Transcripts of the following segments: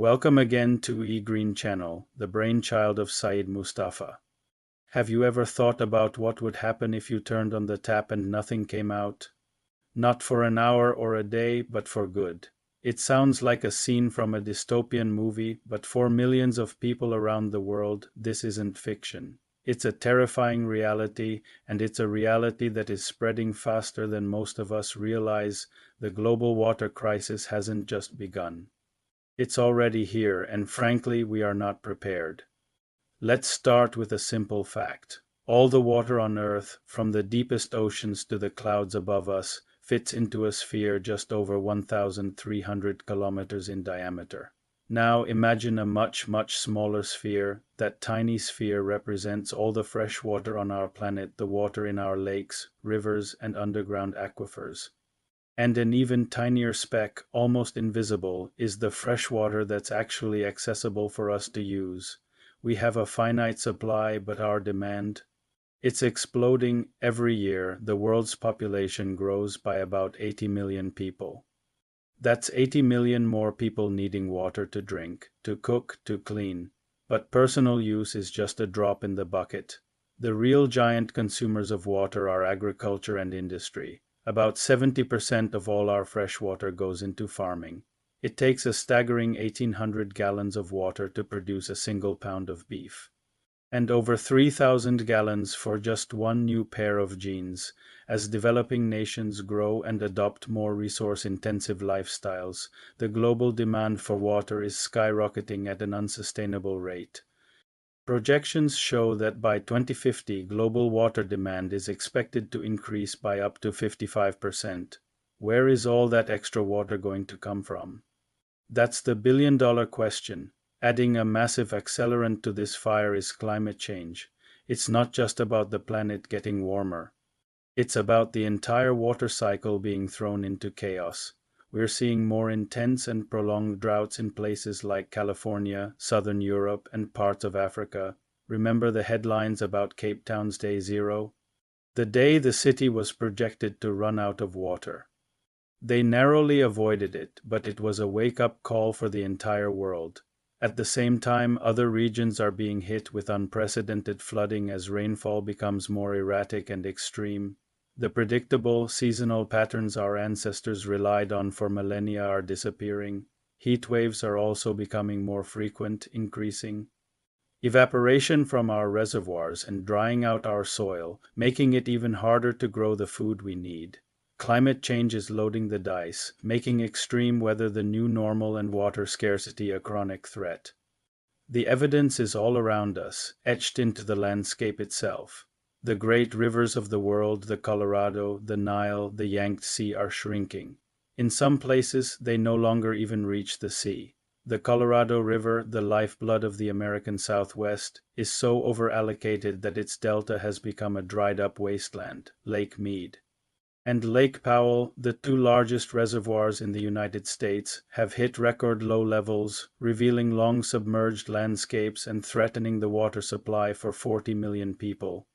Welcome again to eGreen Channel, the brainchild of Saeed Mustafa. Have you ever thought about what would happen if you turned on the tap and nothing came out? Not for an hour or a day, but for good. It sounds like a scene from a dystopian movie, but for millions of people around the world, this isn't fiction. It's a terrifying reality, and it's a reality that is spreading faster than most of us realize. The global water crisis hasn't just begun. It's already here, and frankly, we are not prepared. Let's start with a simple fact. All the water on Earth, from the deepest oceans to the clouds above us, fits into a sphere just over 1,300 kilometers in diameter. Now imagine a much, much smaller sphere. That tiny sphere represents all the fresh water on our planet, the water in our lakes, rivers, and underground aquifers. And an even tinier speck, almost invisible, is the fresh water that's actually accessible for us to use. We have a finite supply, but our demand, it's exploding. Every year. The world's population grows by about 80 million people. That's 80 million more people needing water to drink, to cook, to clean. But personal use is just a drop in the bucket. The real giant consumers of water are agriculture and industry. About 70% of all our fresh water goes into farming. It takes a staggering 1,800 gallons of water to produce a single pound of beef, and over 3,000 gallons for just one new pair of jeans. As developing nations grow and adopt more resource-intensive lifestyles, the global demand for water is skyrocketing at an unsustainable rate. Projections show that by 2050, global water demand is expected to increase by up to 55%. Where is all that extra water going to come from? That's the billion-dollar question. Adding a massive accelerant to this fire is climate change. It's not just about the planet getting warmer. It's about the entire water cycle being thrown into chaos. We're seeing more intense and prolonged droughts in places like California, Southern Europe, and parts of Africa. Remember the headlines about Cape Town's Day Zero? The day the city was projected to run out of water. They narrowly avoided it, but it was a wake-up call for the entire world. At the same time, other regions are being hit with unprecedented flooding as rainfall becomes more erratic and extreme. The predictable, seasonal patterns our ancestors relied on for millennia are disappearing. Heat waves are also becoming more frequent, increasing evaporation from our reservoirs and drying out our soil, making it even harder to grow the food we need. Climate change is loading the dice, making extreme weather the new normal and water scarcity a chronic threat. The evidence is all around us, etched into the landscape itself. The great rivers of the world, the Colorado, the Nile, the Yangtze, are shrinking. In some places, they no longer even reach the sea. The Colorado River, the lifeblood of the American Southwest, is so overallocated that its delta has become a dried-up wasteland, Lake Mead and Lake Powell, the two largest reservoirs in the United States, have hit record low levels, revealing long submerged landscapes and threatening the water supply for 40 million people.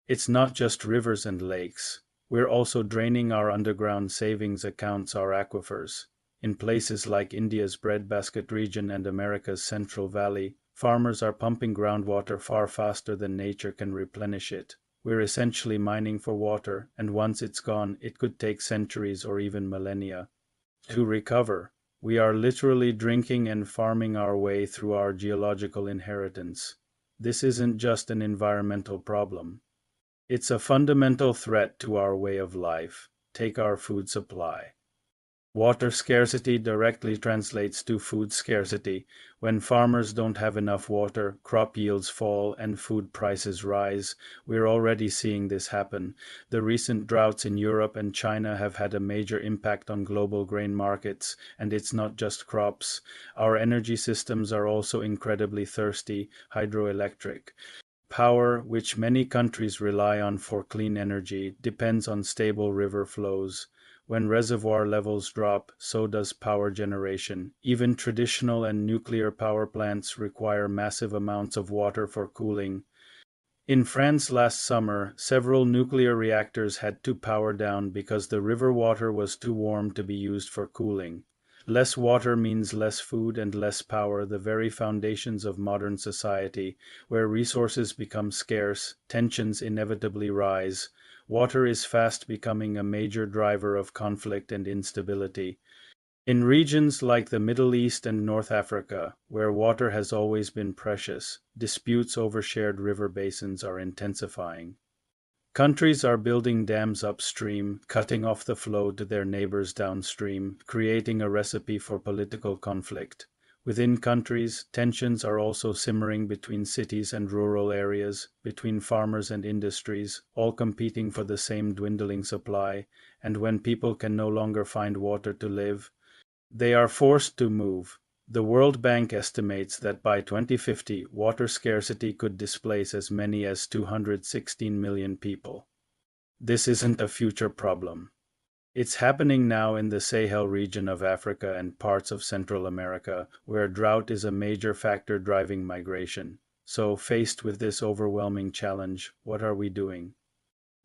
It's not just rivers and lakes. We're also draining our underground savings accounts, our aquifers. In places like India's breadbasket region and America's Central Valley, farmers are pumping groundwater far faster than nature can replenish it. We're essentially mining for water, and once it's gone, it could take centuries or even millennia to recover. We are literally drinking and farming our way through our geological inheritance. This isn't just an environmental problem. It's a fundamental threat to our way of life. Take our food supply. Water scarcity directly translates to food scarcity. When farmers don't have enough water, crop yields fall and food prices rise. We're already seeing this happen. The recent droughts in Europe and China have had a major impact on global grain markets, and it's not just crops. Our energy systems are also incredibly thirsty. Hydroelectric power, which many countries rely on for clean energy, depends on stable river flows. When reservoir levels drop, so does power generation. Even traditional and nuclear power plants require massive amounts of water for cooling. In France last summer, several nuclear reactors had to power down because the river water was too warm to be used for cooling. Less water means less food and less power, the very foundations of modern society. Where resources become scarce, tensions inevitably rise. Water is fast becoming a major driver of conflict and instability. In regions like the Middle East and North Africa, where water has always been precious, disputes over shared river basins are intensifying. Countries are building dams upstream, cutting off the flow to their neighbors downstream, creating a recipe for political conflict. Within countries, tensions are also simmering between cities and rural areas, between farmers and industries, all competing for the same dwindling supply, and when people can no longer find water to live, they are forced to move. The World Bank estimates that by 2050, water scarcity could displace as many as 216 million people. This isn't a future problem. It's happening now in the Sahel region of Africa and parts of Central America, where drought is a major factor driving migration. So, faced with this overwhelming challenge, what are we doing?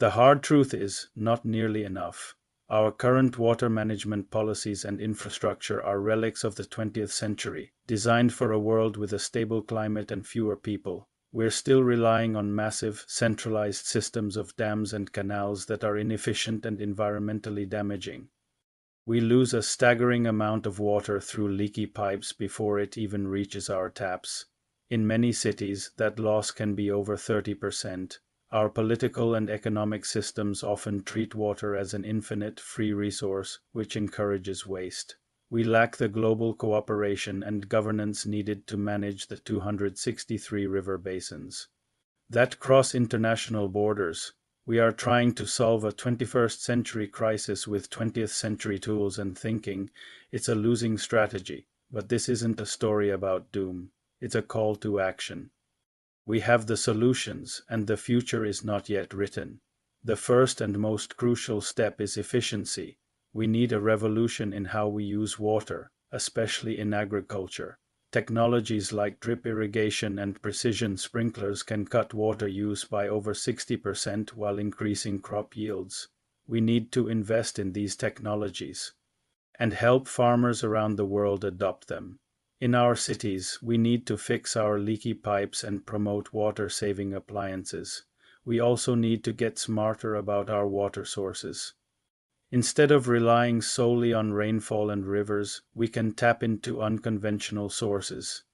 The hard truth is, not nearly enough. Our current water management policies and infrastructure are relics of the 20th century, designed for a world with a stable climate and fewer people. We're still relying on massive, centralized systems of dams and canals that are inefficient and environmentally damaging. We lose a staggering amount of water through leaky pipes before it even reaches our taps. In many cities, that loss can be over 30%. Our political and economic systems often treat water as an infinite, free resource, which encourages waste. We lack the global cooperation and governance needed to manage the 263 river basins that cross international borders. We are trying to solve a 21st century crisis with 20th century tools and thinking. It's a losing strategy, but this isn't a story about doom. It's a call to action. We have the solutions, and the future is not yet written. The first and most crucial step is efficiency. We need a revolution in how we use water, especially in agriculture. Technologies like drip irrigation and precision sprinklers can cut water use by over 60% while increasing crop yields. We need to invest in these technologies and help farmers around the world adopt them. In our cities, we need to fix our leaky pipes and promote water-saving appliances. We also need to get smarter about our water sources. Instead of relying solely on rainfall and rivers, we can tap into unconventional sources.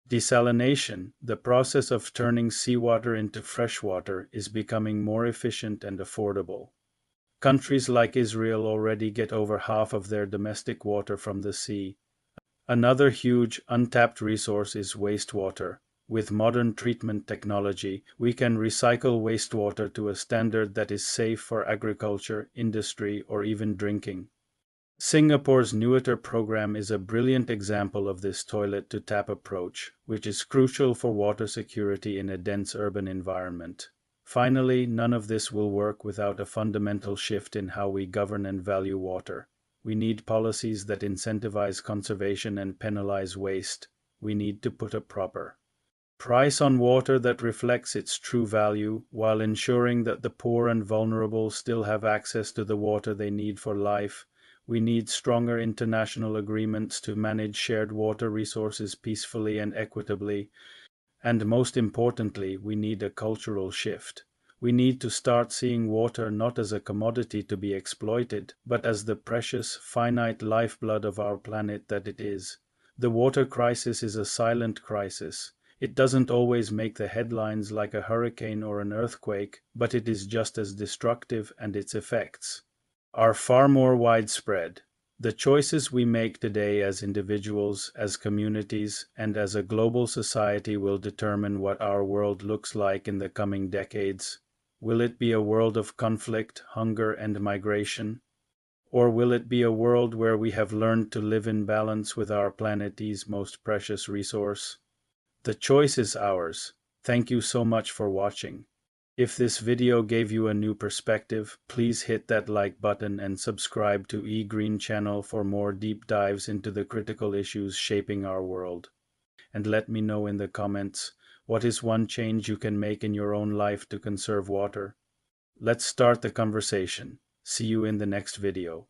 Desalination, the process of turning seawater into fresh water, is becoming more efficient and affordable. Countries like Israel already get over half of their domestic water from the sea. Another huge, untapped resource is wastewater. With modern treatment technology, we can recycle wastewater to a standard that is safe for agriculture, industry, or even drinking. Singapore's Newater program is a brilliant example of this toilet-to-tap approach, which is crucial for water security in a dense urban environment. Finally, none of this will work without a fundamental shift in how we govern and value water. We need policies that incentivize conservation and penalize waste. We need to put a proper price on water that reflects its true value, while ensuring that the poor and vulnerable still have access to the water they need for life. We need stronger international agreements to manage shared water resources peacefully and equitably. And most importantly, we need a cultural shift. We need to start seeing water not as a commodity to be exploited, but as the precious, finite lifeblood of our planet that it is. The water crisis is a silent crisis. It doesn't always make the headlines like a hurricane or an earthquake, but it is just as destructive, and its effects are far more widespread. The choices we make today as individuals, as communities, and as a global society will determine what our world looks like in the coming decades. Will it be a world of conflict, hunger, and migration? Or will it be a world where we have learned to live in balance with our planet's most precious resource? The choice is ours. Thank you so much for watching. If this video gave you a new perspective, please hit that like button and subscribe to eGreen channel for more deep dives into the critical issues shaping our world. And let me know in the comments, what is one change you can make in your own life to conserve water? Let's start the conversation. See you in the next video.